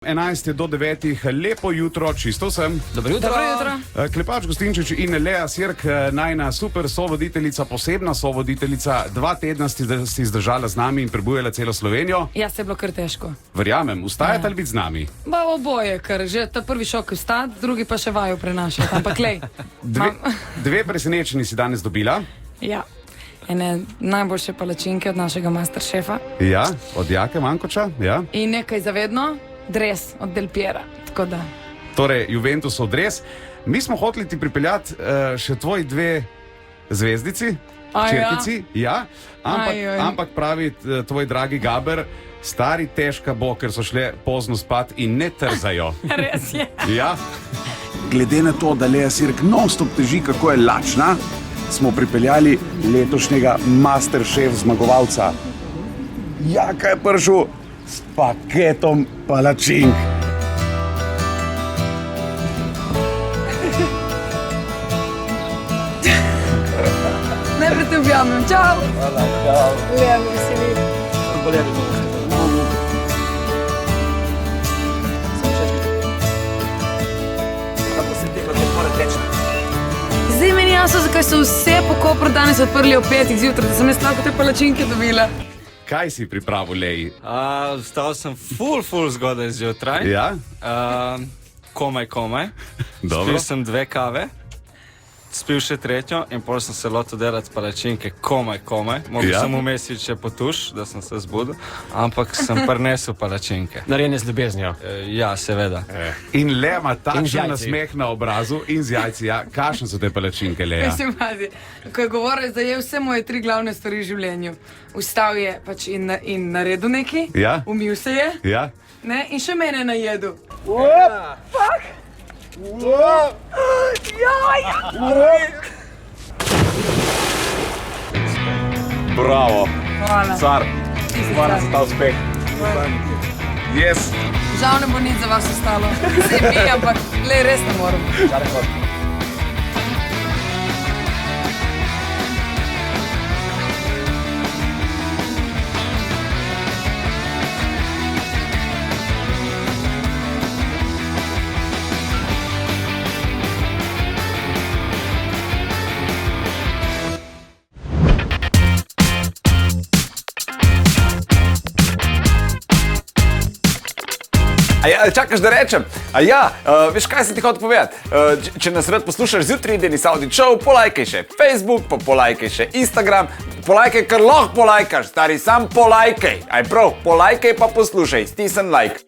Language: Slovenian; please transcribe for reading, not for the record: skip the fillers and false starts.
11 do 9, lepo jutro, čisto vsem. Dobro jutro. Dobro jutro. Klepač Gostinčič in Lea Sirk, najna super sovoditeljica, posebna sovoditeljica, 2 tedna si zdržala z nami in prebujala celo Slovenijo. Ja, se je bilo kar težko. Verjamem, ustajate ali biti z nami? Ba oboje, ker že ta prvi šok je vstati, drugi pa še vaju prenašati. Ampak lej. Dve presenečenji si danes dobila. Ja. Ene najboljše palačinke od našega masterchefa. Ja, od Jake Mankoča, ja. In nekaj zavedno, dres od Del Piera. Tako da. Torej, Juventusov dres. Mi smo hoteli ti pripeljati še tvoji 2 zvezdici, čerkici, ja. Ampak pravi tvoj dragi Gaber, stari težka bo, ker so šle pozno spat in ne trzajo. Res je. Ja. Glede na to, da Lea Sirk non-stop teži, kako je lačna, smo pripeljali letošnjega masterchef zmagovalca. Jaka je prišel s paketom palačink. Najprej te objamem. Čau. Hvala, čau. Lepo veseli. Zdaj meni jasno, zakaj so vse po Kopru danes odprli ob 5 zjutraj, da sem jaz lahko te palačinke dobila. Kaj si pripravil, Leji? Vstal sem ful zgodaj zjutraj. Ja? Komaj. Dobro. Spil sem 2 kave, spil še 3 in potem sem se lotil delati palačinke. Komaj. Mogel sem vmes iti še po tuš, da sem se zbudil, ampak sem prinesel palačinke. Narejene z ljubeznijo. Ja, seveda. In Lea ima In z takšen jajci. nasmeh na obrazu in z jajci. Ja. Kakšne so te palačinke, Lea? Mislim, pazi, ko je govoril, da je vse moje 3 glavne stvari v življenju. Vstal je pač in naredil nekaj, Ja. umil se je, Ja? ne, in še mene najedel. Bravo. Hvala. Car. Ti si Hvala car. za ta uspeh. Yes. Žal ne bo nič za vas ostalo. Se mi, ampak le res ne morem. Čakaš, da rečem? Veš, kaj sem ti hotel povedati? Če nas rad poslušaš zjutraj, Deni Saudi Show, polajkaj še Facebook, pa polajkaj še Instagram, polajkaj, kar lahko polajkaš, stari, sam polajkaj. Aj prav, polajkaj pa poslušaj, stisni like.